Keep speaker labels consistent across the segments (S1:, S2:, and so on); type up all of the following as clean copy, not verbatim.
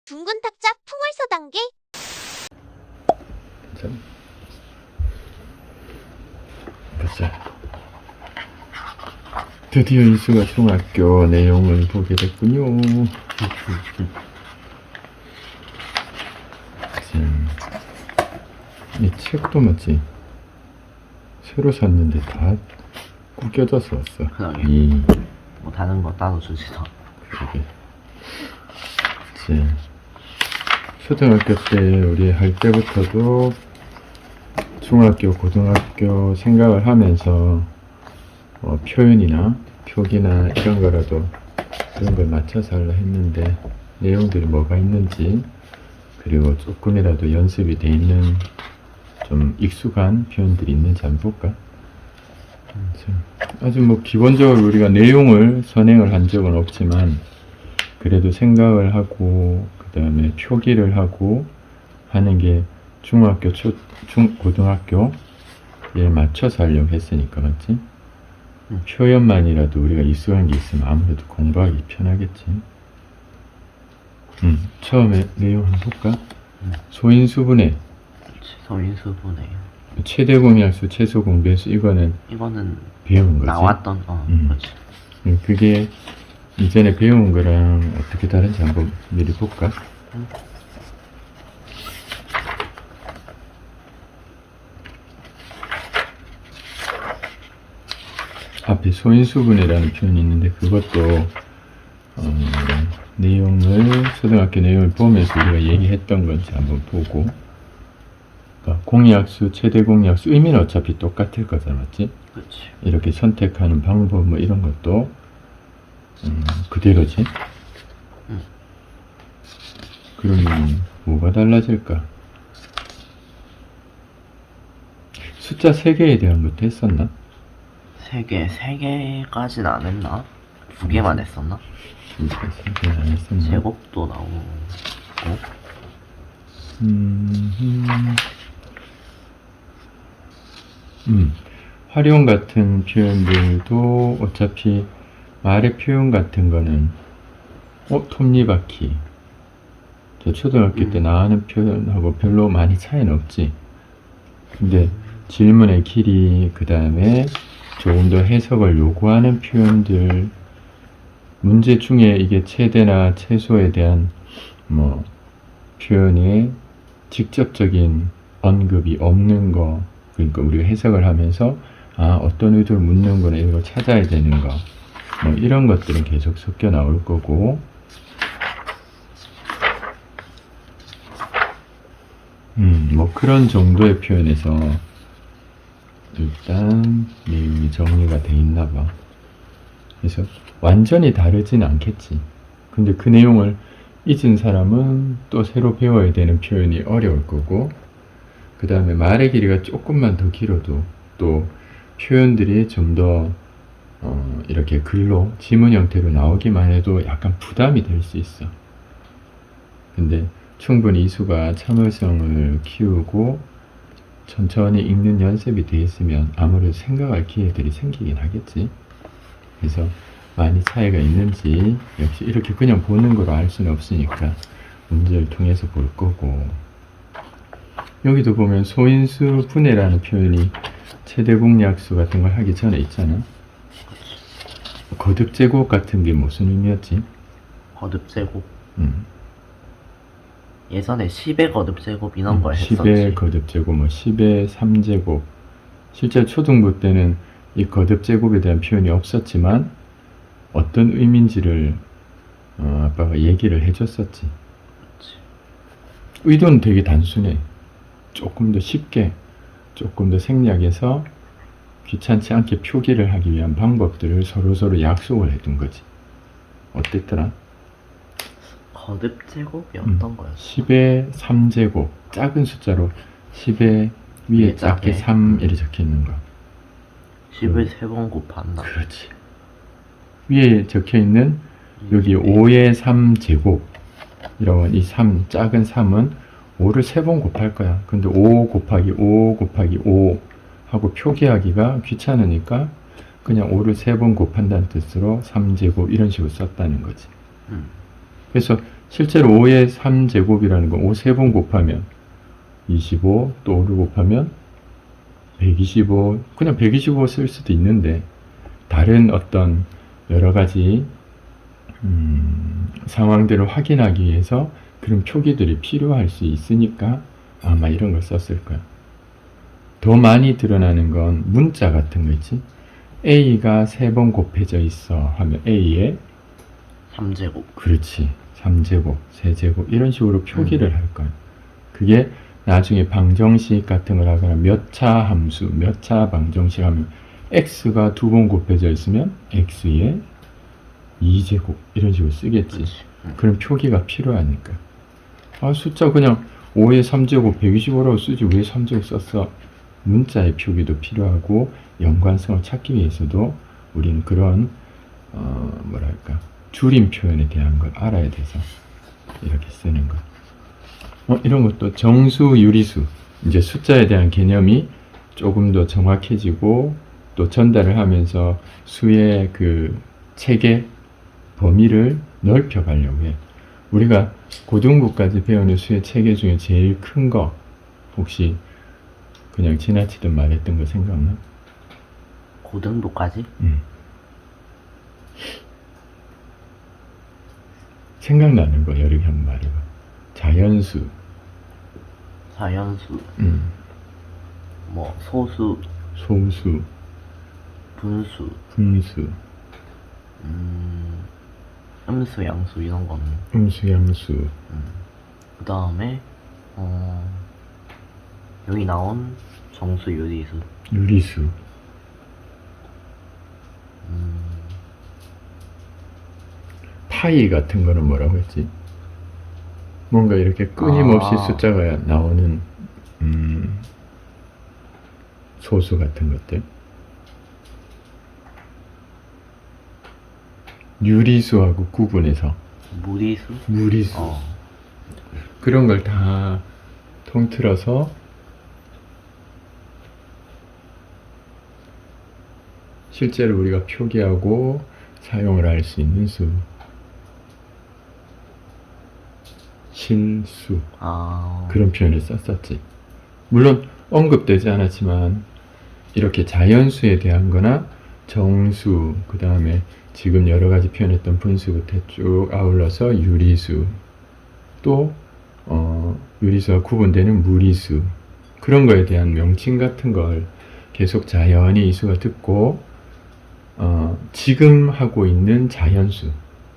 S1: 둥근 탁자 풍월서 단계.
S2: 보자. 드디어 이수가 중학교 내용을 보게 됐군요. 이 책도 맞지? 새로 샀는데 다 구겨져서 왔어.
S3: 그러게. 뭐 다른 거 따로 주지도.
S2: 그러게. 이제 초등학교 때 우리 할 때부터도 중학교, 고등학교 생각을 하면서 표현이나 표기나 이런 거라도 그런 걸 맞춰서 하려 했는데 내용들이 뭐가 있는지 그리고 조금이라도 연습이 돼 있는 좀 익숙한 표현들이 있는지 한번 볼까? 아주 뭐 기본적으로 우리가 내용을 선행을 한 적은 없지만 그래도 생각을 하고 그 다음에 표기를 하고 하는 게 중학교, 고등학교에 맞춰서 하려고 했으니까 맞지? 표현만이라도 우리가 익숙한 게 있으면 아무래도 공부하기 편하겠지. 처음에 내용 한번 볼까? 소인수분해,
S3: 소인수분해.
S2: 최대 공약수, 최소 공배수 이거는 배운 거지.
S3: 나왔던 그렇지.
S2: 그게 이전에 배운 거랑 어떻게 다른지 한번 미리 볼까? 앞에 소인수분해라는 표현이 있는데 그것도 초등학교 내용을 보면서 우리가 얘기했던 건지 한번 보고 공약수, 최대 공약수 의미는 어차피 똑같을 거잖아, 맞지?
S3: 그렇지.
S2: 이렇게 선택하는 방법 뭐 이런 것도 그대로지? 그러면 뭐가 달라질까? 숫자 3개에 대한 것도 했었나?
S3: 3개까지는 안 했나? 2개만 했었나?
S2: 숫자 3개 안 했었나?
S3: 제곱도 나오고.
S2: 활용 같은 표현들도 어차피 말의 표현 같은 거는 톱니바퀴 초등학교 때 나오는 표현하고 별로 많이 차이는 없지. 근데 질문의 길이 그 다음에 조금 더 해석을 요구하는 표현들 문제 중에 이게 최대나 최소에 대한 표현에 직접적인 언급이 없는 거 그러니까 우리가 해석을 하면서 어떤 의도를 묻는 거나 이런 걸 찾아야 되는 거 이런 것들은 계속 섞여 나올 거고 그런 정도의 표현에서 일단 내용이 정리가 돼 있나 봐. 그래서 완전히 다르진 않겠지. 근데 그 내용을 잊은 사람은 또 새로 배워야 되는 표현이 어려울 거고 그 다음에 말의 길이가 조금만 더 길어도 또 표현들이 좀 더 이렇게 글로 지문 형태로 나오기만 해도 약간 부담이 될 수 있어. 근데 충분히 이수가 참을성을 키우고 천천히 읽는 연습이 돼 있으면 아무래도 생각할 기회들이 생기긴 하겠지. 그래서 많이 차이가 있는지 역시 이렇게 그냥 보는 거로 알 수는 없으니까 문제를 통해서 볼 거고 여기도 보면 소인수 분해라는 표현이 최대 공약수 같은 걸 하기 전에 있잖아. 거듭 제곱 같은 게 무슨 의미였지?
S3: 거듭 제곱. 예전에 10의 거듭 제곱 이런 걸 했었지.
S2: 10의 거듭 제곱, 10의 3제곱. 실제 초등부 때는 이 거듭 제곱에 대한 표현이 없었지만 어떤 의미인지를 아빠가 얘기를 해줬었지.
S3: 그렇지.
S2: 의도는 되게 단순해. 조금 더 쉽게, 조금 더 생략해서 귀찮지 않게 표기를 하기 위한 방법들을 서로 약속을 해둔 거지. 어땠더라?
S3: 거듭 제곱이 어떤 거였어?
S2: 10의 3제곱. 작은 숫자로 10의 위에 작게 3 이렇게 적혀 있는 거.
S3: 10을 3번 곱한다.
S2: 그렇지. 위에 적혀 있는 여기 5의 3제곱 이런 이 3, 작은 3은 5를 3번 곱할 거야. 근데 5 곱하기 5 곱하기 5 하고 표기하기가 귀찮으니까 그냥 5를 3번 곱한다는 뜻으로 3제곱 이런 식으로 썼다는 거지. 그래서 실제로 5의 3제곱이라는 건 5 3번 곱하면 25, 또 5를 곱하면 125, 그냥 125 쓸 수도 있는데 다른 어떤 여러 가지 상황들을 확인하기 위해서 그런 표기들이 필요할 수 있으니까 아마 이런 걸 썼을 거야. 더 많이 드러나는 건 문자 같은 거 있지? A가 3번 곱해져 있어 하면 A에
S3: 3제곱.
S2: 그렇지 3제곱, 3제곱 이런 식으로 표기를 할 거야. 그게 나중에 방정식 같은 걸 하거나 몇 차 함수, 몇 차 방정식 하면 x가 2번 곱해져 있으면 x에 2제곱 이런 식으로 쓰겠지.
S3: 그렇지.
S2: 그런 표기가 필요하니까. 아, 숫자 그냥 5에 3제곱 125라고 쓰지 왜 3제곱 썼어? 문자의 표기도 필요하고 연관성을 찾기 위해서도 우리는 그런 뭐랄까 줄임 표현에 대한 걸 알아야 돼서 이렇게 쓰는 거. 이런 것도 정수, 유리수 이제 숫자에 대한 개념이 조금 더 정확해지고 또 전달을 하면서 수의 그 체계 범위를 넓혀 가려고 해. 우리가 고등부까지 배우는 수의 체계 중에 제일 큰 거 혹시 그냥 지나치듯 말했던 거 생각나?
S3: 고등부까지?
S2: 생각나는 거 여러 개 한번 말해봐. 자연수,
S3: 자연수, 뭐 소수,
S2: 소수,
S3: 분수,
S2: 분수,
S3: 음수, 양수 이런 거는.
S2: 음수, 양수,
S3: 그 다음에 여기 나온 정수, 유리수.
S2: 유리수, 파이 같은 거는 뭐라고 했지? 뭔가 이렇게 끊임없이 숫자가 나오는 소수 같은 것들. 유리수하고 구분해서
S3: 무리수?
S2: 무리수 그런 걸 다 통틀어서 실제로 우리가 표기하고 사용을 할 수 있는 수. 실수 그런 표현을 썼었지. 물론 언급되지 않았지만 이렇게 자연수에 대한 거나 정수, 그 다음에 지금 여러 가지 표현했던 분수부터 쭉 아울러서 유리수, 또 유리수와 구분되는 무리수, 그런 거에 대한 명칭 같은 걸 계속 자연히 이수가 듣고 지금 하고 있는 자연수,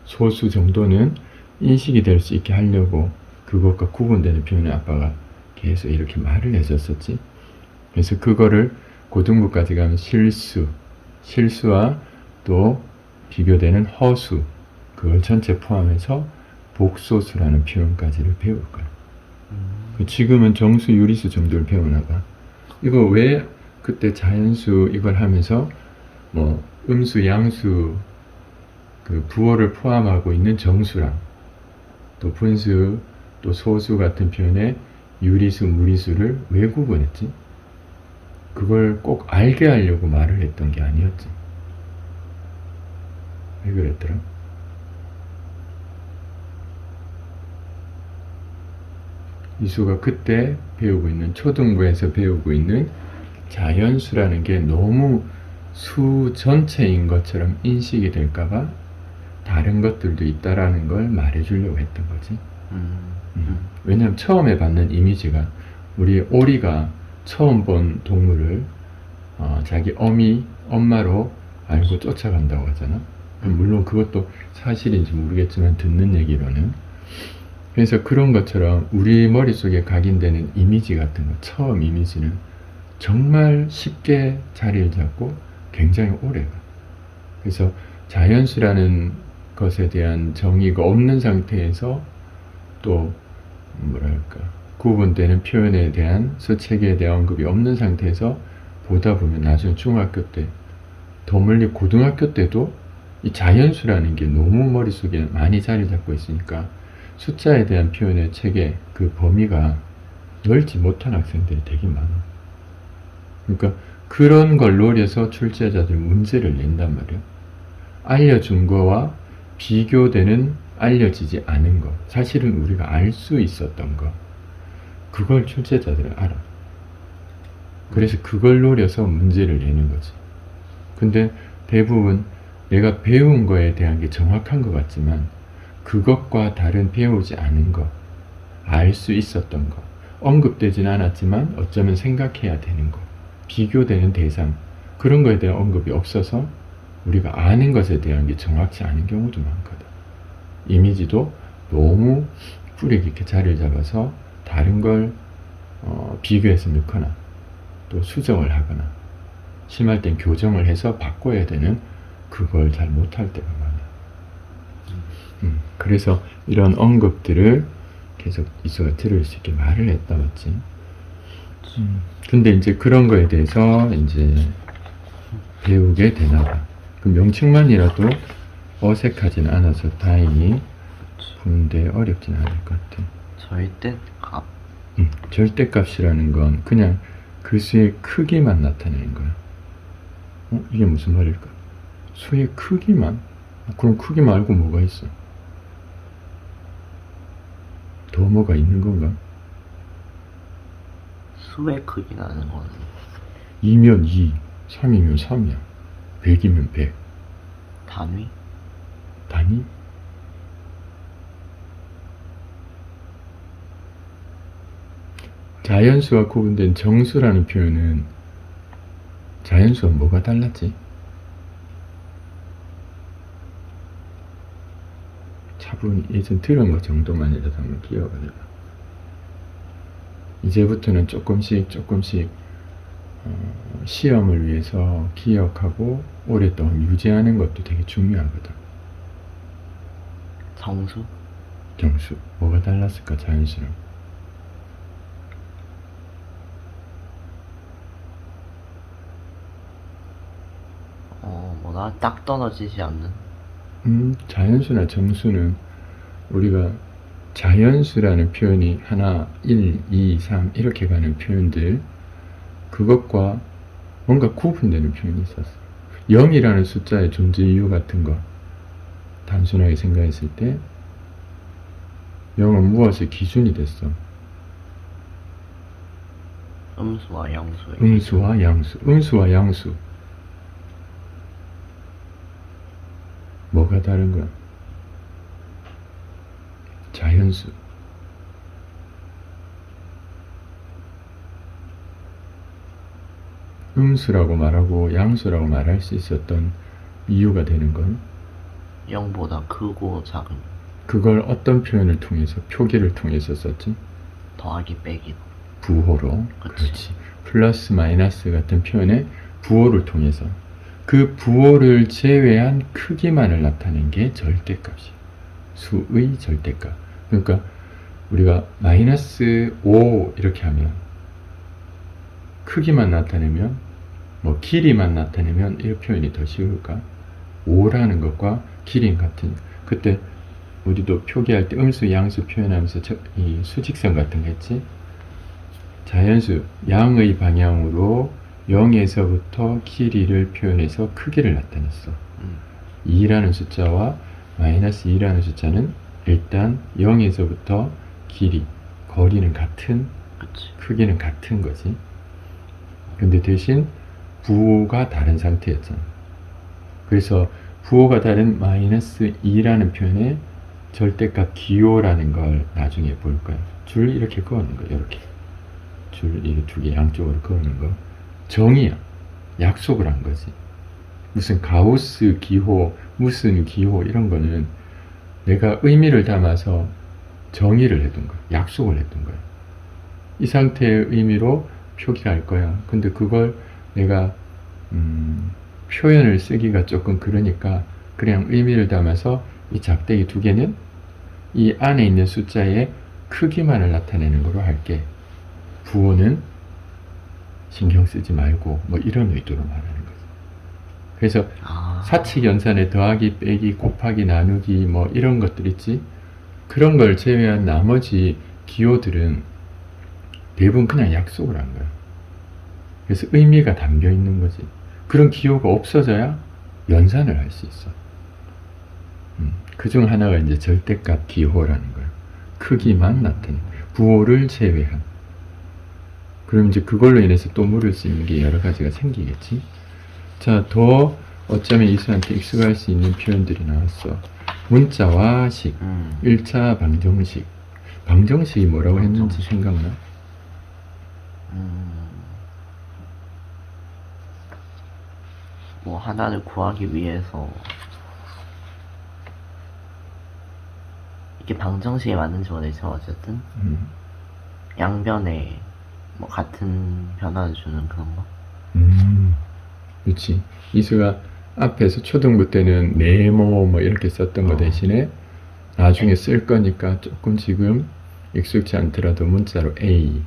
S2: 소수 정도는 인식이 될 수 있게 하려고 그것과 구분되는 표현을 아빠가 계속 이렇게 말을 해줬었지. 그래서 그거를 고등부까지 가면 실수와 또 비교되는 허수, 그걸 전체 포함해서 복소수라는 표현까지를 배울 거야. 지금은 정수, 유리수 정도를 배우나 봐. 이거 왜 그때 자연수 이걸 하면서 뭐 음수, 양수, 그 부호를 포함하고 있는 정수랑 또 분수, 또 소수 같은 표현에 유리수, 무리수를 왜 구분했지? 그걸 꼭 알게 하려고 말을 했던 게 아니었지. 왜 그랬더라? 이수가 그때 배우고 있는, 초등부에서 배우고 있는 자연수라는 게 너무 수 전체인 것처럼 인식이 될까봐 다른 것들도 있다라는 걸 말해주려고 했던 거지. 왜냐면 처음에 받는 이미지가 우리 오리가 처음 본 동물을 자기 엄마로 알고 쫓아간다고 하잖아. 물론 그것도 사실인지 모르겠지만 듣는 얘기로는. 그래서 그런 것처럼 우리 머릿속에 각인되는 이미지 같은 거, 처음 이미지는 정말 쉽게 자리를 잡고 굉장히 오래 가. 그래서 자연수라는 것에 대한 정의가 없는 상태에서 또 뭐랄까 구분되는 표현에 대한 수체계에 대한 언급이 없는 상태에서 보다 보면 나중에 중학교 때, 더 멀리 고등학교 때도 이 자연수라는 게 너무 머릿속에 많이 자리 잡고 있으니까 숫자에 대한 표현의 체계, 그 범위가 넓지 못한 학생들이 되게 많아. 그러니까 그런 걸 노려서 출제자들이 문제를 낸단 말이야. 알려준 거와 비교되는 알려지지 않은 거, 사실은 우리가 알 수 있었던 거, 그걸 출제자들은 알아. 그래서 그걸 노려서 문제를 내는 거지. 근데 대부분 내가 배운 거에 대한 게 정확한 것 같지만 그것과 다른 배우지 않은 거, 알 수 있었던 거, 언급되진 않았지만 어쩌면 생각해야 되는 거, 비교되는 대상, 그런 거에 대한 언급이 없어서 우리가 아는 것에 대한 게 정확치 않은 경우도 많거든. 이미지도 너무 뿌리 깊게 자리를 잡아서 다른 걸 비교해서 넣거나 또 수정을 하거나 심할 땐 교정을 해서 바꿔야 되는 그걸 잘 못할 때가 많아. 그래서 이런 언급들을 계속 이수가 들을 수 있게 말을 했다 맞지? 근데 이제 그런 거에 대해서 이제 배우게 되나 봐. 그 명칭만이라도 어색하진 않아서 다행히 푸는데 어렵진 않을 것 같아.
S3: 절대값.
S2: 절대값이라는 건 그냥 그 수의 크기만 나타내는 거야. 이게 무슨 말일까? 수의 크기만? 그럼 크기 말고 뭐가 있어? 더 뭐가 있는 건가?
S3: 수의 크기라는 거는
S2: 2면 2, 3이면 3이야. 100이면 100.
S3: 단위?
S2: 단위? 자연수와 구분된 정수라는 표현은 자연수와 뭐가 달랐지? 차분히 예전 들은 것 정도만이라도 한번 기억을 해봐. 이제부터는 조금씩 시험을 위해서 기억하고 오랫동안 유지하는 것도 되게 중요하거든.
S3: 정수?
S2: 정수. 뭐가 달랐을까 자연수랑?
S3: 뭐다? 딱 떨어지지 않는?
S2: 자연수나 정수는 우리가 자연수라는 표현이 하나, 1, 2, 3 이렇게 가는 표현들, 그것과 뭔가 구분되는 표현이 있었어. 0이라는 숫자의 존재 이유 같은 거 단순하게 생각했을 때 0은 무엇의 기준이 됐어?
S3: 음수와 양수.
S2: 음수와 양수. 음수와 양수 뭐가 다른 거야? 자연수. 음수라고 말하고 양수라고 말할 수 있었던 이유가 되는 건
S3: 0보다 크고 작은.
S2: 그걸 어떤 표현을 통해서, 표기를 통해서 썼지?
S3: 더하기 빼기.
S2: 부호로.
S3: 그치.
S2: 그렇지. 플러스 마이너스 같은 표현의 부호를 통해서 그 부호를 제외한 크기만을 나타낸 게 절대값이야. 수의 절대값. 그러니까 우리가 마이너스 5 이렇게 하면 크기만 나타내면, 뭐 길이만 나타내면 이 표현이 더 쉬울까? 5라는 것과 길이 같은, 그때 우리도 표기할 때 음수, 양수 표현하면서 이 수직선 같은 거 했지? 자연수, 양의 방향으로 0에서부터 길이를 표현해서 크기를 나타냈어. 2라는 숫자와 마이너스 2라는 숫자는 일단 0에서부터 길이, 거리는 같은,
S3: 그치.
S2: 크기는 같은 거지. 근데 대신 부호가 다른 상태였잖아. 그래서 부호가 다른 마이너스 2라는 표현에 절대값 기호라는 걸 나중에 볼 거야. 줄 이렇게 그어놓은 거, 이렇게. 줄 이렇게 두 개 양쪽으로 그어놓은 거. 정의야. 약속을 한 거지. 무슨 가우스 기호, 무슨 기호 이런 거는 내가 의미를 담아서 정의를 해둔 거야. 약속을 해둔 거야. 이 상태의 의미로 표기할 거야. 근데 그걸 내가 표현을 쓰기가 조금 그러니까 그냥 의미를 담아서 이 작대기 두 개는 이 안에 있는 숫자의 크기만을 나타내는 거로 할게. 부호는 신경 쓰지 말고 뭐 이런 의도로 말하는 거지. 그래서 사칙 연산에 더하기, 빼기, 곱하기, 나누기 뭐 이런 것들 있지. 그런 걸 제외한 나머지 기호들은 대부분 그냥 약속을 한 거야. 그래서 의미가 담겨 있는 거지. 그런 기호가 없어져야 연산을 할 수 있어. 그중 하나가 이제 절대값 기호라는 거예요. 크기만 나타내는 부호를 제외한. 그럼 이제 그걸로 인해서 또 물을 수 있는 게 여러 가지가 생기겠지. 자, 더 어쩌면 이수한테 익숙할 수 있는 표현들이 나왔어. 문자와 식, 1차 방정식. 방정식이 뭐라고 했는지 생각나?
S3: 뭐 하나를 구하기 위해서 이게 방정식이 맞는지 모르겠지만 어쨌든 양변에 뭐 같은 변화를 주는 그런 거.
S2: 그렇지. 이수가 앞에서 초등부 때는 네모 뭐 이렇게 썼던 거 대신에 나중에 쓸 거니까 조금 지금 익숙치 않더라도 문자로 A,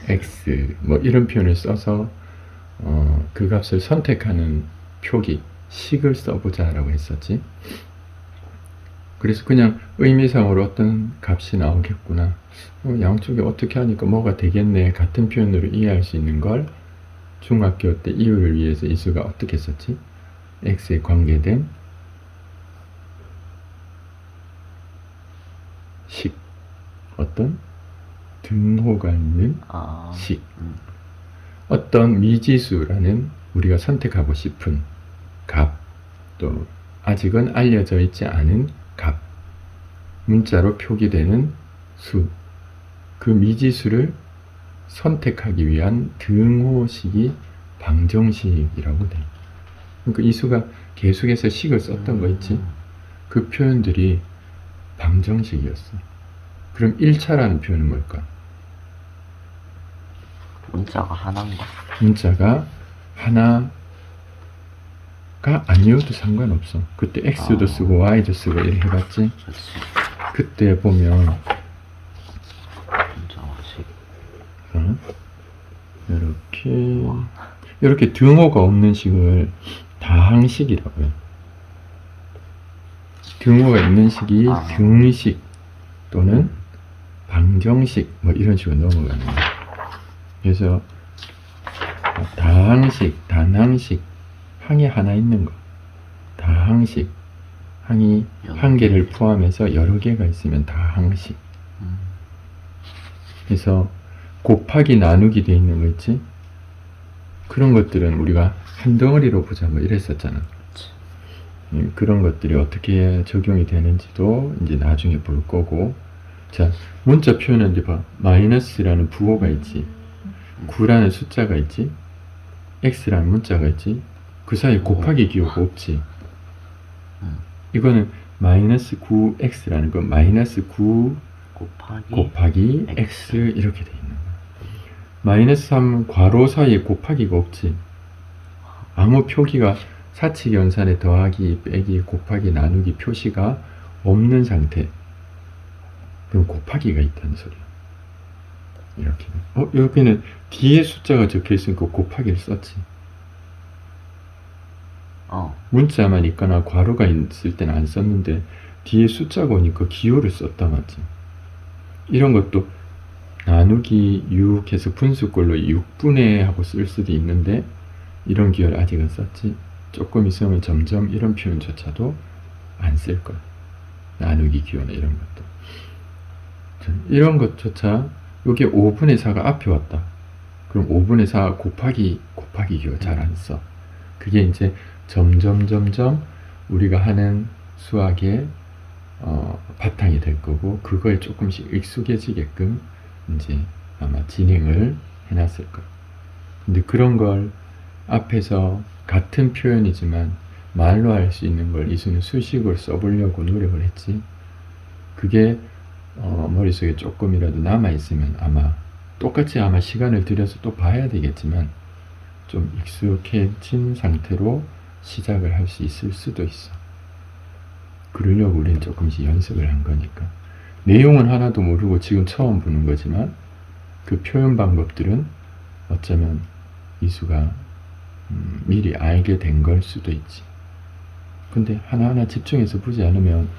S2: X 뭐 이런 표현을 써서 그 값을 선택하는 표기, 식을 써보자라고 했었지. 그래서 그냥 의미상으로 어떤 값이 나오겠구나. 양쪽에 어떻게 하니까 뭐가 되겠네. 같은 표현으로 이해할 수 있는 걸 중학교 때 이유를 위해서 이수가 어떻게 썼지? X에 관계된 식. 어떤 등호가 있는 식. 어떤 미지수라는 우리가 선택하고 싶은 값, 또 아직은 알려져 있지 않은 값, 문자로 표기되는 수, 그 미지수를 선택하기 위한 등호식이 방정식이라고 돼. 그러니까 이 수가 계속해서 식을 썼던 거 있지? 그 표현들이 방정식이었어. 그럼 1차라는 표현은 뭘까?
S3: 문자가 하나인가?
S2: 문자가 하나가 아니어도 상관없어. 그때 X도 쓰고 Y도 쓰고 이렇게 해봤지?
S3: 그렇지.
S2: 그때 보면
S3: 문자와 식.
S2: 이렇게 등호가 없는 식을 다항식이라고 해. 등호가 있는 식이 등식 또는 방정식 뭐 이런 식으로 넘어가는 거야. 그래서 다항식, 단항식, 항이 하나 있는 거. 다항식, 항이 한 개를 포함해서 여러 개가 있으면 다항식. 그래서 곱하기 나누기 돼 있는 거 있지? 그런 것들은 우리가 한 덩어리로 보자 뭐 이랬었잖아. 그런 것들이 어떻게 적용이 되는지도 이제 나중에 볼 거고. 자, 문자 표현은 이제 봐. 마이너스라는 부호가 있지. 9라는 숫자가 있지. X라는 문자가 있지. 그 사이에 곱하기 기호가 없지. 이거는 마이너스 9X라는 건 마이너스 9 곱하기 X 이렇게 돼 있는 거야. 마이너스 3 괄호 사이에 곱하기가 없지. 아무 표기가 사칙 연산에 더하기, 빼기, 곱하기, 나누기 표시가 없는 상태. 그럼 곱하기가 있다는 소리야. 이렇게. 여기는 뒤에 숫자가 적혀 있으니까 곱하기를 썼지. 문자만 있거나 괄호가 있을 때는 안 썼는데 뒤에 숫자가 오니까 기호를 썼다 맞지. 이런 것도 나누기 6 해서 분수꼴로 6분의 하고 쓸 수도 있는데 이런 기호를 아직은 썼지. 조금 있으면 점점 이런 표현조차도 안 쓸 거야. 나누기 기호나 이런 것도. 이런 것조차 여기 5분의 4가 앞에 왔다. 그럼 5분의 4 곱하기 기호 잘 안 써. 그게 이제 점점 우리가 하는 수학의 바탕이 될 거고, 그거에 조금씩 익숙해지게끔 이제 아마 진행을 해놨을 거야. 근데 그런 걸 앞에서 같은 표현이지만 말로 할 수 있는 걸 이수는 수식으로 써보려고 노력을 했지. 그게 머릿속에 조금이라도 남아있으면 똑같이 시간을 들여서 또 봐야 되겠지만 좀 익숙해진 상태로 시작을 할 수 있을 수도 있어. 그러려고 우리는 조금씩 연습을 한 거니까. 내용은 하나도 모르고 지금 처음 보는 거지만 그 표현 방법들은 어쩌면 이수가 미리 알게 된 걸 수도 있지. 근데 하나하나 집중해서 보지 않으면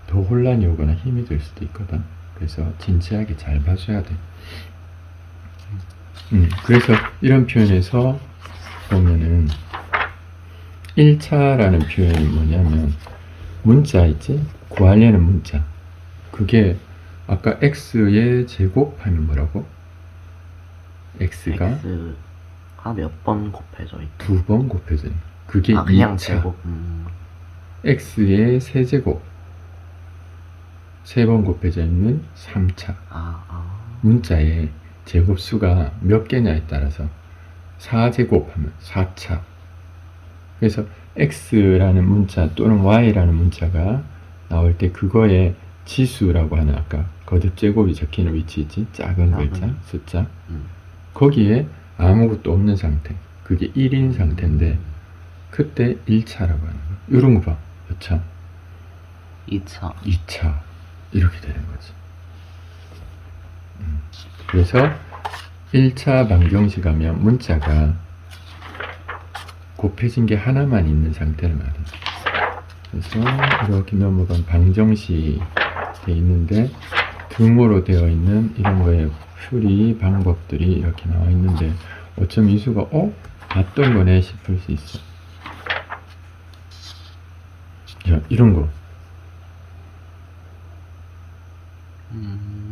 S2: 더 혼란이 오거나 힘이 들 수도 있거든. 그래서 진지하게 잘 봐줘야 돼. 그래서 이런 표현에서 보면은 1차라는 표현이 뭐냐면 문자 있지? 구하려는 문자. 그게 아까 x의 제곱하면 뭐라고? x가
S3: x가 몇 번 곱해져 있다.
S2: 2번 곱해져 있는. 그게
S3: 그냥
S2: 2차.
S3: 제곱.
S2: x의 세제곱 3번 곱해져 있는 3차. 문자의 제곱수가 몇 개냐에 따라서 4제곱하면 4차. 그래서 x라는 문자 또는 y라는 문자가 나올 때 그거의 지수라고 하는 아까 거듭 제곱이 적히는 위치 있지? 작은 글자, 숫자. 거기에 아무것도 없는 상태. 그게 1인 상태인데 그때 1차라고 하는 거야. 이런 거 봐. 몇 차?
S3: 2차.
S2: 2차. 이렇게 되는 거지. 그래서 1차 방정식 하면 문자가 곱해진 게 하나만 있는 상태를 말해. 그래서 이렇게 넘어간 방정식이 돼 있는데 등호로 되어 있는 이런 거에 풀이 방법들이 이렇게 나와 있는데 어쩜 이수가 봤던 거네 싶을 수 있어. 자, 이런 거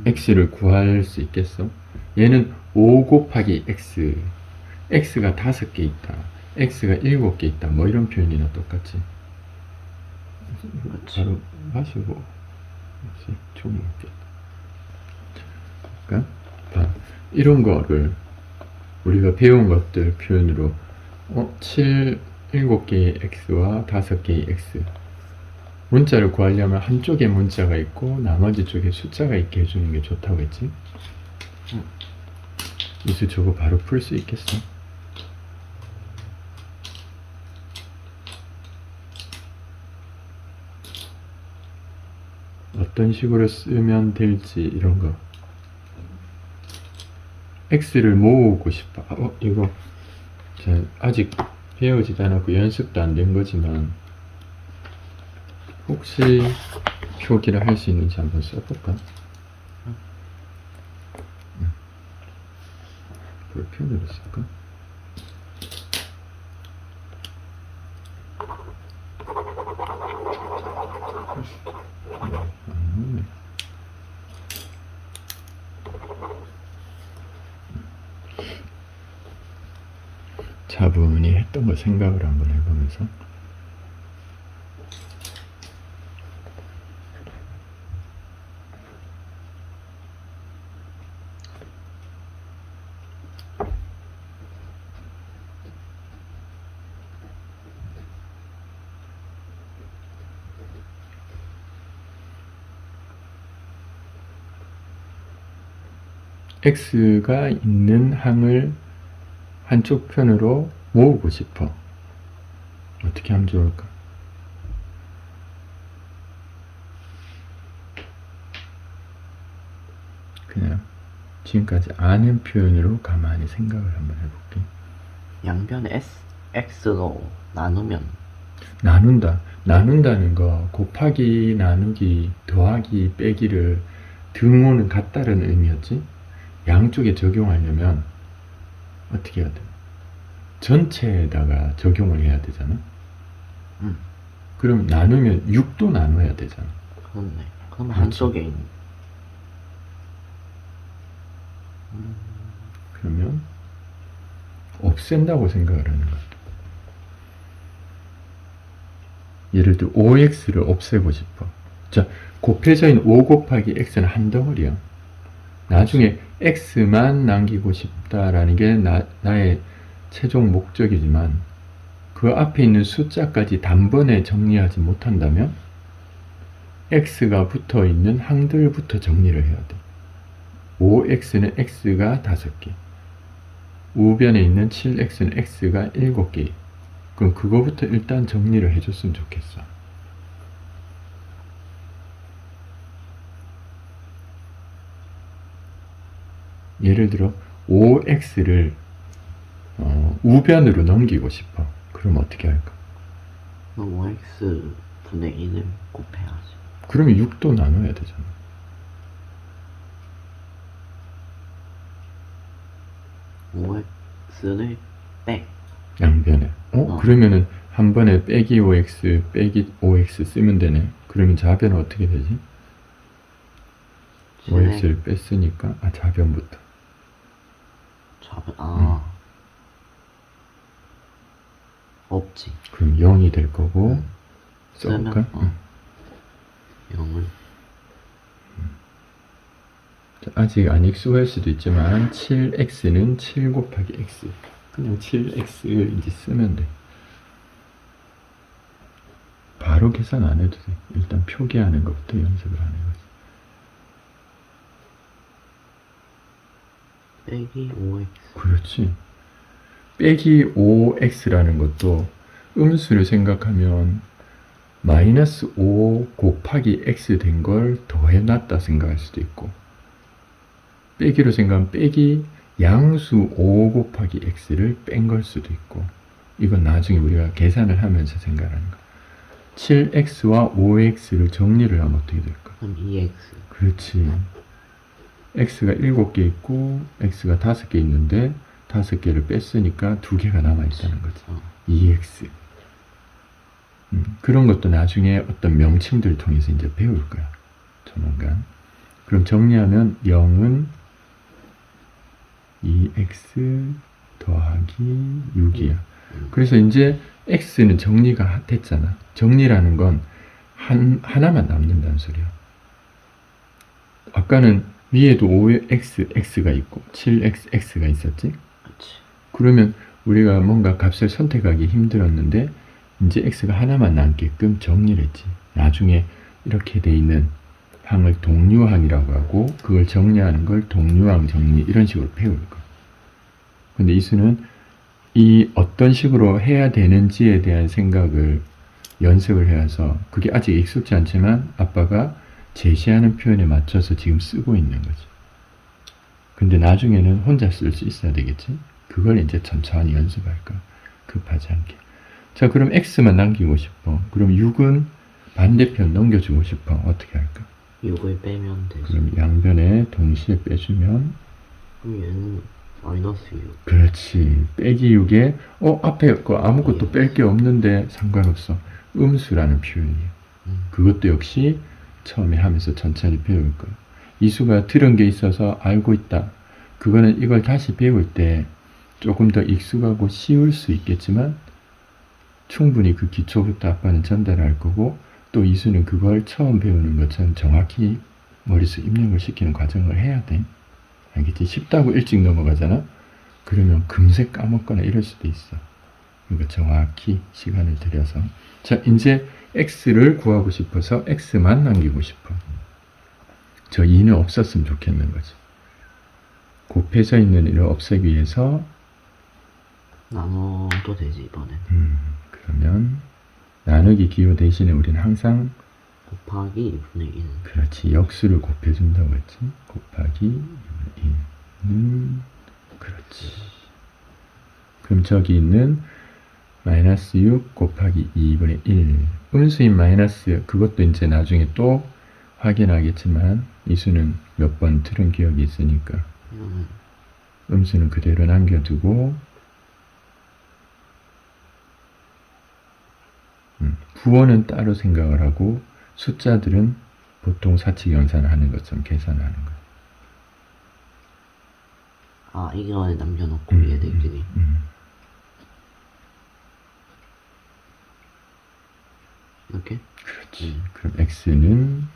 S2: x를 구할 수 있겠어? 얘는 5 곱하기 x x가 5개 있다 x가 7개 있다 뭐 이런 표현이나 똑같지. 바로 마시고 종이 없겠다. 그러니까 이런 거를 우리가 배운 것들 표현으로 7개의 x와 5개의 x 문자를 구하려면 한쪽에 문자가 있고 나머지 쪽에 숫자가 있게 해주는 게 좋다고 했지? 이수 저거 바로 풀 수 있겠어? 어떤 식으로 쓰면 될지 이런 거 x를 모으고 싶어. 이거 아직 배우지도 않았고 연습도 안 된 거지만 혹시 표기를 할 수 있는지 한번 써볼까? 뭘 표현으로 쓸까? 차분히 했던 걸 생각을 한번 해보면서 x가 있는 항을 한쪽 편으로 모으고 싶어. 어떻게 하면 좋을까? 그냥 지금까지 아는 표현으로 가만히 생각을 한번 해볼게.
S3: 양변에 x로 나누면
S2: 나눈다. 나눈다는 거 곱하기, 나누기, 더하기, 빼기를 등호는 같다는 의미였지? 양쪽에 적용하려면 어떻게 해야 돼? 전체에다가 적용을 해야 되잖아? 그럼 나누면 6도 나눠야 되잖아.
S3: 그렇네. 그럼
S2: 그렇지.
S3: 한쪽에 있는
S2: 그러면 없앤다고 생각을 하는 거야. 예를 들어 5x를 없애고 싶어. 자, 곱해져 있는 5 곱하기 x는 한 덩어리야. 나중에 x만 남기고 싶다라는 게 나의 최종 목적이지만 그 앞에 있는 숫자까지 단번에 정리하지 못한다면 x가 붙어 있는 항들부터 정리를 해야 돼. 5x는 x가 5개, 우변에 있는 7x는 x가 7개. 그럼 그거부터 일단 정리를 해줬으면 좋겠어. 예를 들어 5x를 우변으로 넘기고 싶어. 그럼 어떻게 할까?
S3: 5x 분의 1을 곱해야지.
S2: 그러면 6도 나눠야 되잖아.
S3: 5x를 빼.
S2: 양변에. 그러면은 한 번에 빼기 5x 빼기 5x 쓰면 되네. 그러면 좌변은 어떻게 되지? 5x를 뺐으니까 좌변부터.
S3: 좌변 없지.
S2: 그럼 0이 될 거고 써볼까?
S3: 쓰면 0을
S2: 아직 안 익숙할 수도 있지만 7x는 7 곱하기 x. 그냥 7x 이제 쓰면 돼. 바로 계산 안 해도 돼. 일단 표기하는 것부터 연습을 하는 거지.
S3: 빼기 5x.
S2: 그렇지. 빼기 5x라는 것도 음수를 생각하면 마이너스 5 곱하기 x 된 걸 더해놨다 생각할 수도 있고, 빼기로 생각하면 빼기 양수 5 곱하기 x를 뺀 걸 수도 있고, 이건 나중에 우리가 계산을 하면서 생각하는 거. 7x와 5x를 정리를 하면 어떻게 될까?
S3: 그럼 2x.
S2: 그렇지. x가 7개 있고 x가 5개 있는데 5개를 뺐으니까 2개가 남아있다는 거지. 2x. 그런 것도 나중에 어떤 명칭들을 통해서 이제 배울 거야. 조만간. 그럼 정리하면 0은 2x 더하기 6이야. 그래서 이제 x는 정리가 됐잖아. 정리라는 건 하나만 남는다는 소리야. 아까는 위에도 5x, x가 있고 7x, x가 있었지?
S3: 그치.
S2: 그러면 우리가 뭔가 값을 선택하기 힘들었는데 이제 x가 하나만 남게끔 정리를 했지. 나중에 이렇게 돼 있는 항을 동류항이라고 하고, 그걸 정리하는 걸 동류항 정리, 이런 식으로 배울 거야. 근데 이수는 이 어떤 식으로 해야 되는지에 대한 생각을 연습을 해서, 그게 아직 익숙지 않지만 아빠가 제시하는 표현에 맞춰서 지금 쓰고 있는 거지. 근데 나중에는 혼자 쓸 수 있어야 되겠지? 그걸 이제 천천히 연습할 거야. 급하지 않게. 자, 그럼 x만 남기고 싶어. 그럼 6은 반대편 넘겨주고 싶어. 어떻게 할까?
S3: 6을 빼면 되지.
S2: 그럼 양변에 동시에 빼주면,
S3: 그럼 얘는 마이너스 6.
S2: 그렇지. 빼기 6에 앞에 거 아무것도 뺄 게 없는데 상관없어. 음수라는 표현이에요. 그것도 역시 처음에 하면서 천천히 배울 거야. 이수가 들은 게 있어서 알고 있다. 그거는 이걸 다시 배울 때 조금 더 익숙하고 쉬울 수 있겠지만, 충분히 그 기초부터 아빠는 전달할 거고, 또 이수는 그걸 처음 배우는 것처럼 정확히 머릿속에 입력을 시키는 과정을 해야 돼. 알겠지? 쉽다고 일찍 넘어가잖아? 그러면 금세 까먹거나 이럴 수도 있어. 그러니까 정확히 시간을 들여서. 자, 이제 x를 구하고 싶어서 x만 남기고 싶어. 저 2는 없었으면 좋겠는 거지. 곱해져 있는 이를 없애기 위해서
S3: 나눠도 되지 이번엔.
S2: 그러면 나누기 기호 대신에 우리는 항상
S3: 곱하기 2분의 1.
S2: 그렇지, 역수를 곱해준다고 했지. 곱하기 2분의 1은 그렇지. 그럼 저기 있는 마이너스 6 곱하기 2분의 1 음수인 마이너스, 그것도 이제 나중에 또 확인하겠지만 이수는 몇 번 들은 기억이 있으니까 음수는 그대로 남겨두고, 부호는 따로 생각을 하고 숫자들은 보통 사칙연산을 하는 것처럼 계산을 하는 거야.
S3: 이거에 남겨놓고 얘들끼리. 이렇게?
S2: 그렇지. 그럼 x는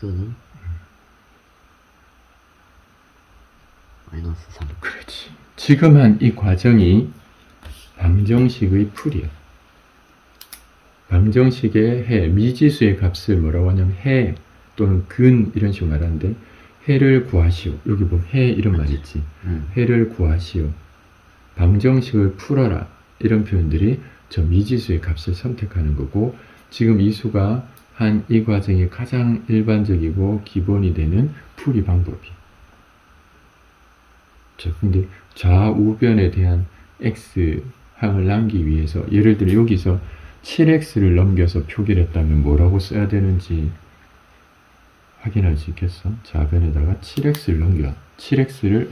S3: x는 마이너스 3.
S2: 그렇지. 지금 한 이 과정이 방정식의 풀이야. 방정식의 해, 미지수의 값을 뭐라고 하냐면 해 또는 근 이런 식으로 말하는데, 해를 구하시오. 여기 보면 해 이런 말 있지. 해를 구하시오. 방정식을 풀어라. 이런 표현들이 저 미지수의 값을 선택하는 거고, 지금 이 수가 한 이 과정의 가장 일반적이고 기본이 되는 풀이 방법이에요. 자, 근데 좌우변에 대한 x항을 남기기 위해서, 예를 들어 여기서 7x를 넘겨서 표기를 했다면 뭐라고 써야 되는지 확인할 수 있겠어? 좌변에다가 7x를 넘겨. 7x를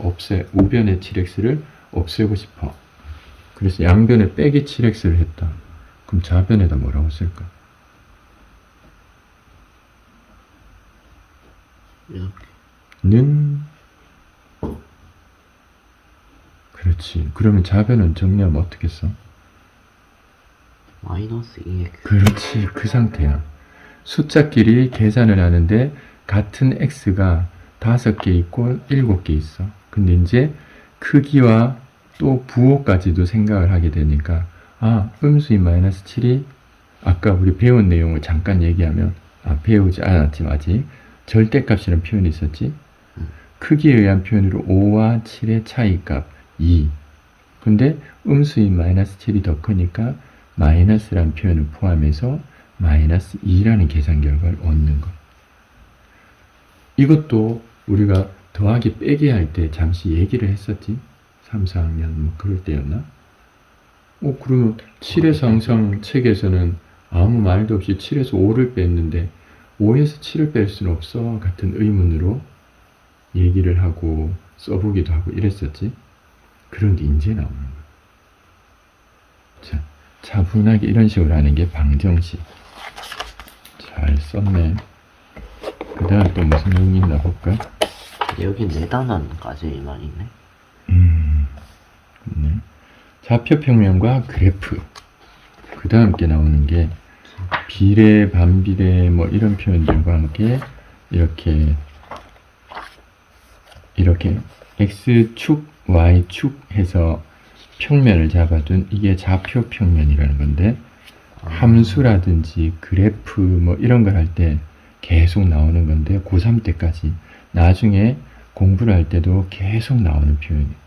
S2: 우변의 7x를 없애고 싶어. 그래서 양변에 빼기 7x를 했다. 그럼 좌변에다 뭐라고 쓸까?
S3: 이렇게.
S2: 는 그렇지. 그러면 좌변은 정리하면 어떻게 써?
S3: 마이너스 2x.
S2: 그렇지. 그 상태야. 숫자끼리 계산을 하는데 같은 x가 5개 있고 7개 있어. 근데 이제 크기와 또 부호까지도 생각을 하게 되니까 음수인 마이너스 7이 아까 우리 배운 내용을 잠깐 얘기하면 배우지 않았지만 아직 절대값이라는 표현이 있었지. 크기에 의한 표현으로 5와 7의 차이값 2. 근데 음수인 마이너스 7이 더 크니까 마이너스라는 표현을 포함해서 마이너스 2라는 계산 결과를 얻는 것. 이것도 우리가 더하기 빼기 할 때 잠시 얘기를 했었지. 3, 4학년 뭐 그럴 때였나? 그러면 7에서 항상 책에서는 아무 말도 없이 7에서 5를 뺐는데 5에서 7을 뺄 수는 없어 같은 의문으로 얘기를 하고 써보기도 하고 이랬었지. 그런 게 이제 나오는 거야. 자, 차분하게 이런 식으로 하는 게 방정식. 잘 썼네. 그 다음 또 무슨 내용이 있나 볼까?
S3: 여기 4단원까지만 있네.
S2: 네. 좌표 평면과 그래프. 그 다음 게 나오는 게 비례, 반비례 뭐 이런 표현들과 함께 이렇게 x축, y축 해서 평면을 잡아둔 이게 좌표 평면이라는 건데 함수라든지 그래프 뭐 이런 걸 할 때 계속 나오는 건데 고3 때까지 나중에 공부를 할 때도 계속 나오는 표현이에요.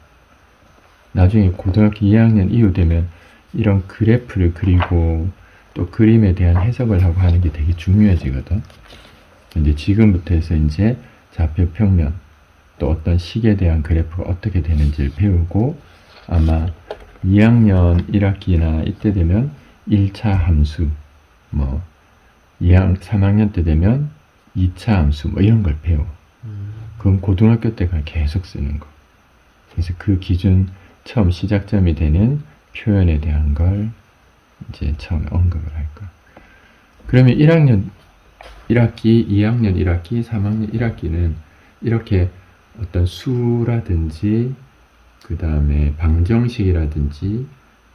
S2: 나중에 고등학교 2학년 이후 되면 이런 그래프를 그리고 또 그림에 대한 해석을 하고 하는 게 되게 중요해지거든. 근데 지금부터 해서 이제 좌표 평면 또 어떤 식에 대한 그래프가 어떻게 되는지를 배우고 아마 2학년 1학기나 이때 되면 1차 함수 뭐 3학년 때 되면 2차 함수 뭐 이런 걸 배워. 그건 고등학교 때가 계속 쓰는 거. 그래서 그 기준 처음 시작점이 되는 표현에 대한 걸 이제 처음에 언급을 할 거야. 그러면 1학년 1학기, 2학년 1학기, 3학년 1학기는 이렇게 어떤 수라든지 그 다음에 방정식이라든지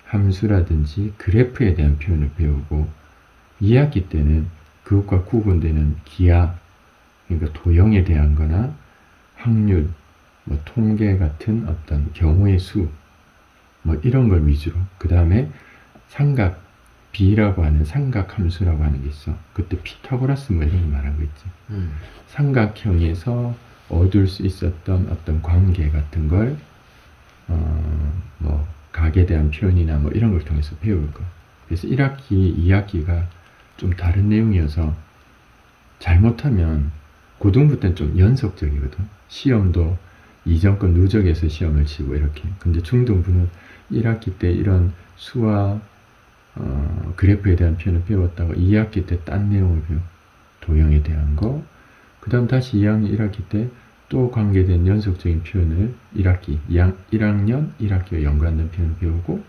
S2: 함수라든지 그래프에 대한 표현을 배우고 2학기 때는 그것과 구분되는 기하, 그러니까 도형에 대한 거나 확률, 뭐 통계 같은 어떤 경우의 수, 뭐 이런 걸 위주로. 그 다음에 삼각 B라고 하는 삼각 함수라고 하는 게 있어. 그때 피타고라스 뭐 이런 거 말한 거 있지. 삼각형에서 얻을 수 있었던 어떤 관계 같은 걸 뭐 각에 대한 표현이나 뭐 이런 걸 통해서 배울 거. 그래서 1학기, 2학기가 좀 다른 내용이어서 잘못하면 고등부 때는 좀 연속적이거든. 시험도 이전 건 누적해서 시험을 치고 이렇게. 근데 중등부는 1학기 때 이런 수와 그래프에 대한 표현을 배웠다가 2학기 때 딴 내용을 배워. 도형에 대한 거. 그 다음 다시 2학년 1학기 때 또 관계된 연속적인 표현을 1학년 1학기와 연관된 표현을 배우고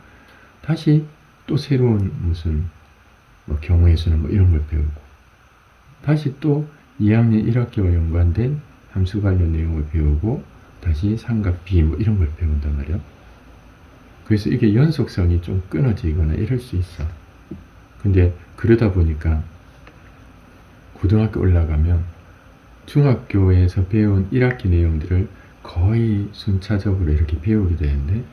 S2: 다시 또 새로운 무슨 뭐 경우의 수나 뭐 이런 걸 배우고 다시 또 2학년 1학기와 연관된 함수 관련 내용을 배우고 다시 삼각 B 뭐 이런 걸 배운단 말이야. 그래서 이게 연속성이 좀 끊어지거나 이럴 수 있어. 근데 그러다 보니까 고등학교 올라가면 중학교에서 배운 1학기 내용들을 거의 순차적으로 이렇게 배우게 되는데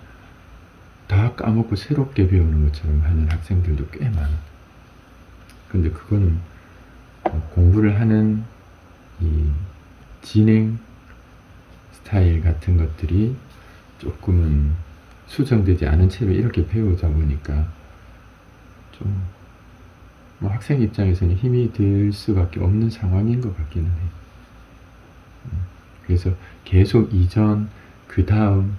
S2: 다 까먹고 새롭게 배우는 것처럼 하는 학생들도 꽤 많아. 근데 그거는 공부를 하는 이 진행 스타일 같은 것들이 조금은 수정되지 않은 채로 이렇게 배우다 보니까 좀 뭐 학생 입장에서는 힘이 들 수밖에 없는 상황인 것 같기는 해. 그래서 계속 이전, 그 다음,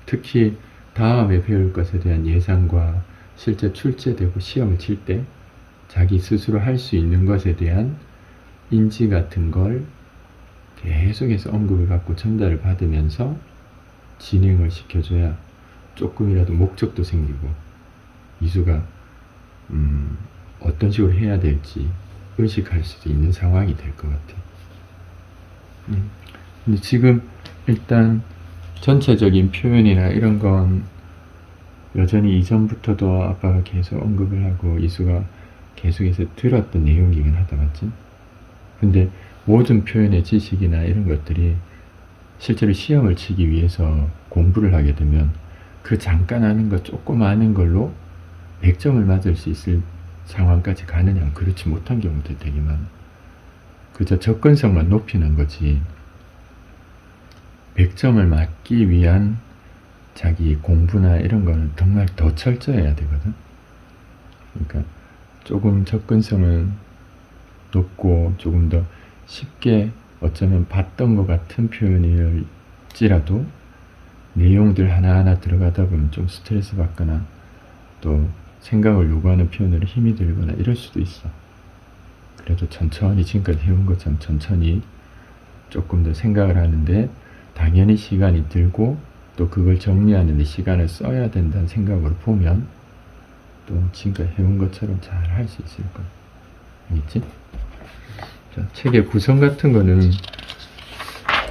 S2: 특히 다음에 배울 것에 대한 예상과 실제 출제되고 시험을 칠 때 자기 스스로 할 수 있는 것에 대한 인지 같은 걸 계속해서 언급을 받고 전달을 받으면서 진행을 시켜줘야 조금이라도 목적도 생기고 이수가 어떤 식으로 해야 될지 의식할 수도 있는 상황이 될 것 같아. 근데 지금 일단 전체적인 표현이나 이런 건 여전히 이전부터도 아빠가 계속 언급을 하고 이수가 계속해서 들었던 내용이긴 하다, 맞지? 근데 모든 표현의 지식이나 이런 것들이 실제로 시험을 치기 위해서 공부를 하게 되면 그 잠깐 아는 것, 조금 아는 걸로 100점을 맞을 수 있을 상황까지 가느냐, 그렇지 못한 경우도 되게 많아. 그저 접근성만 높이는 거지 100점을 맞기 위한 자기 공부나 이런 거는 정말 더 철저해야 되거든. 그러니까 조금 접근성은 높고 조금 더 쉽게 어쩌면 봤던 것 같은 표현일지라도 내용들 하나하나 들어가다 보면 좀 스트레스 받거나 또 생각을 요구하는 표현으로 힘이 들거나 이럴 수도 있어. 그래도 천천히 지금까지 해온 것처럼 천천히 조금 더 생각을 하는데 당연히 시간이 들고 또 그걸 정리하는 데 시간을 써야 된다는 생각으로 보면 또 지금까지 해온 것처럼 잘 할 수 있을 거야. 알겠지? 자, 책의 구성 같은 거는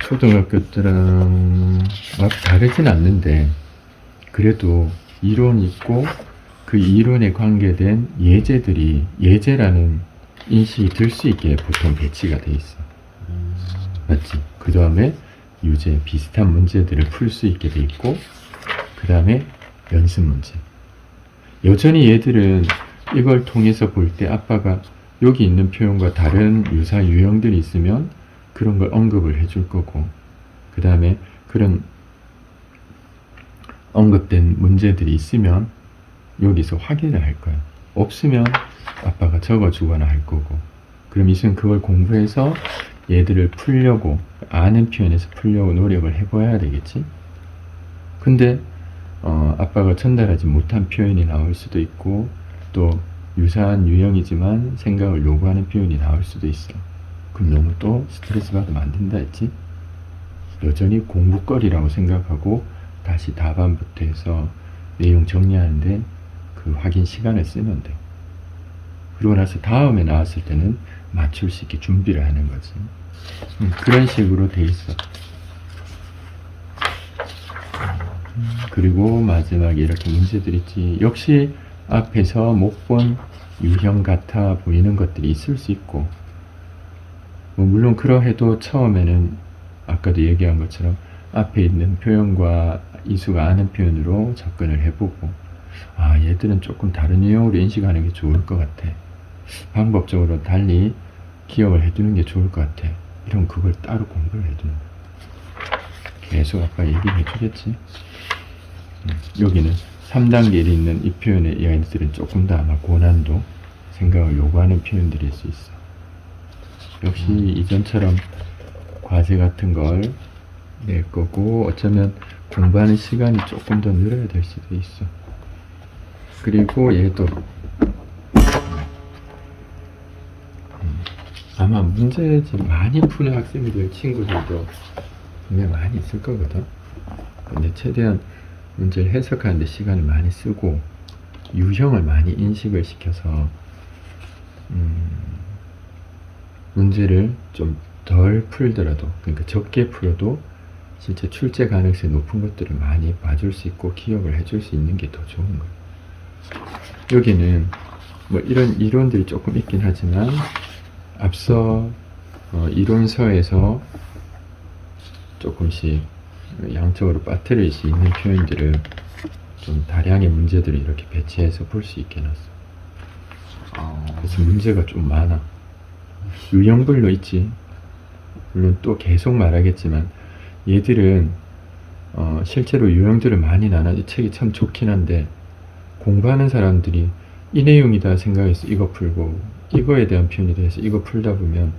S2: 초등학교 때랑 막 다르진 않는데 그래도 이론이 있고 그 이론에 관계된 예제들이 예제라는 인식이 들 수 있게 보통 배치가 돼 있어. 맞지? 그 다음에 유제 비슷한 문제들을 풀 수 있게 돼 있고 그 다음에 연습 문제. 여전히 얘들은 이걸 통해서 볼 때 아빠가 여기 있는 표현과 다른 유사 유형들이 있으면 그런 걸 언급을 해줄 거고 그 다음에 그런 언급된 문제들이 있으면 여기서 확인을 할 거야. 없으면 아빠가 적어주거나 할 거고 그럼 이승은 그걸 공부해서 얘들을 풀려고 아는 표현에서 풀려고 노력을 해봐야 되겠지. 근데 아빠가 전달하지 못한 표현이 나올 수도 있고 또 유사한 유형이지만 생각을 요구하는 표현이 나올 수도 있어. 그럼 너무 또 스트레스 받으면 안 된다 했지. 여전히 공부거리라고 생각하고 다시 답안부터 해서 내용 정리하는데 그 확인 시간을 쓰면 돼. 그러고 나서 다음에 나왔을 때는 맞출 수 있게 준비를 하는 거지. 그런 식으로 돼 있어. 그리고 마지막에 이렇게 문제들 있지. 역시 앞에서 못 본 유형 같아 보이는 것들이 있을 수 있고 뭐 물론 그러해도 처음에는 아까도 얘기한 것처럼 앞에 있는 표현과 이수가 아는 표현으로 접근을 해보고 아 얘들은 조금 다른 유형으로 인식하는 게 좋을 것 같아. 방법적으로 달리 기억을 해두는 게 좋을 것 같아. 이런 그걸 따로 공부를 해두는 거야. 계속 아까 얘기해 주겠지. 여기는 3단계에 있는 이 표현의 이 아이들은 조금 더 아마 고난도 생각을 요구하는 표현들일 수 있어. 역시 이전처럼 과제 같은 걸 낼 거고 어쩌면 공부하는 시간이 조금 더 늘어야 될 수도 있어. 그리고 얘도 아마 문제집 많이 푸는 학생들 친구들도 분명 많이 있을 거거든. 근데 최대한 문제를 해석하는 데 시간을 많이 쓰고 유형을 많이 인식을 시켜서 문제를 좀 덜 풀더라도 그러니까 적게 풀어도 실제 출제 가능성이 높은 것들을 많이 봐줄 수 있고 기억을 해줄 수 있는 게 더 좋은 거예요. 여기는 뭐 이런 이론들이 조금 있긴 하지만 앞서 이론서에서 조금씩 양쪽으로 빠뜨릴 수 있는 표현들을 좀 다량의 문제들을 이렇게 배치해서 볼 수 있게 해놨어. 그래서 문제가 좀 많아. 유형별로 있지. 물론 또 계속 말하겠지만 얘들은 실제로 유형들을 많이 나눠서 책이 참 좋긴 한데 공부하는 사람들이 이 내용이다 생각해서 이거 풀고 이거에 대한 표현이 돼서 이거 풀다 보면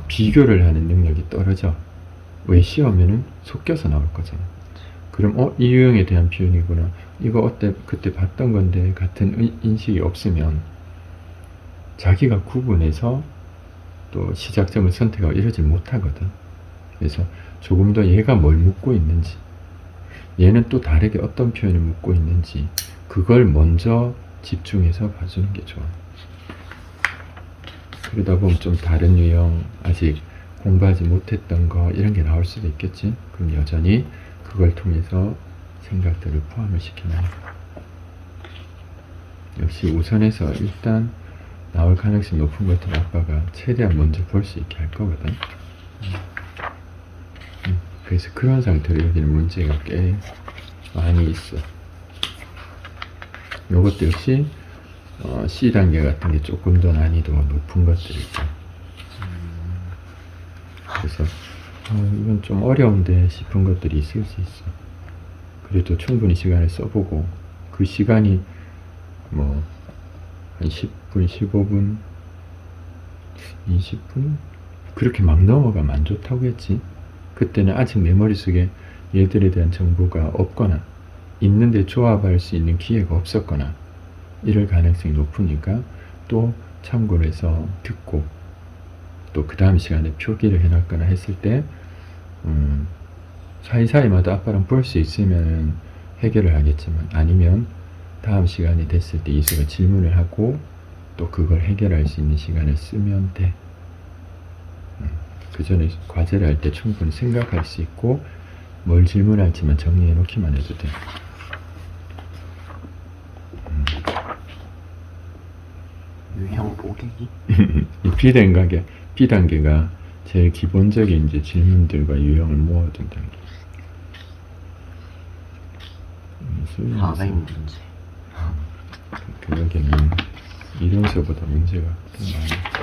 S2: 비교를 하는 능력이 떨어져. 왜 시험에는 섞여서 나올 거잖아. 그럼 이 유형에 대한 표현이구나. 이거 어때 그때 봤던 건데 같은 인식이 없으면 자기가 구분해서 또 시작점을 선택하고 이러질 못하거든. 그래서 조금 더 얘가 뭘 묻고 있는지, 얘는 또 다르게 어떤 표현을 묻고 있는지, 그걸 먼저 집중해서 봐주는 게 좋아. 그러다 보면 좀 다른 유형, 아직 공부하지 못했던 거 이런 게 나올 수도 있겠지. 그럼 여전히 그걸 통해서 생각들을 포함을 시켜놔야 돼. 역시 우선해서 일단 나올 가능성이 높은 것들 아빠가 최대한 먼저 볼 수 있게 할 거거든. 그래서 그런 상태로 여기는 문제가 꽤 많이 있어. 요것도 역시 C단계 같은 게 조금 더 난이도가 높은 것들이죠. 그래서 이건 좀 어려운데 싶은 것들이 있을 수 있어. 그래도 충분히 시간을 써보고, 그 시간이 뭐 한 10분, 15분, 20분? 그렇게 막 넘어가면 안 좋다고 했지. 그때는 아직 내 머릿속에 얘들에 대한 정보가 없거나 있는데 조합할 수 있는 기회가 없었거나 이럴 가능성이 높으니까 또 참고를 해서 듣고, 또 그 다음 시간에 표기를 해놨거나 했을 때 사이사이마다 아빠랑 볼 수 있으면 해결을 하겠지만, 아니면 다음 시간이 됐을 때 이수가 질문을 하고 또 그걸 해결할 수 있는 시간을 쓰면 돼. 그 전에 과제를 할 때 충분히 생각할 수 있고 뭘 질문할지만 정리해 놓기만 해도 돼.
S3: 유형 뽀개기?
S2: 이 B단계가 제일 기본적인 이제 질문들과 유형을 모아둔 단계.
S3: 사회 문제.
S2: 여기는 이론서보다 문제가 더 많아.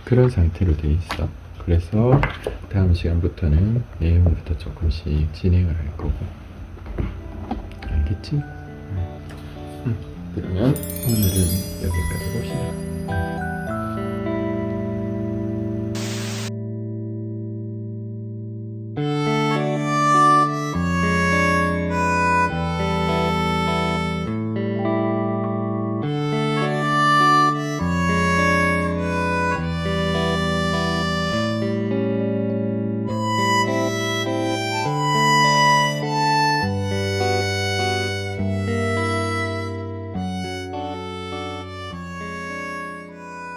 S2: 그런 상태로 돼 있어. 그래서 다음 시간부터는 내용부터 조금씩 진행을 할 거고. 알겠지? 그러면 오늘은 여기까지 봅시다.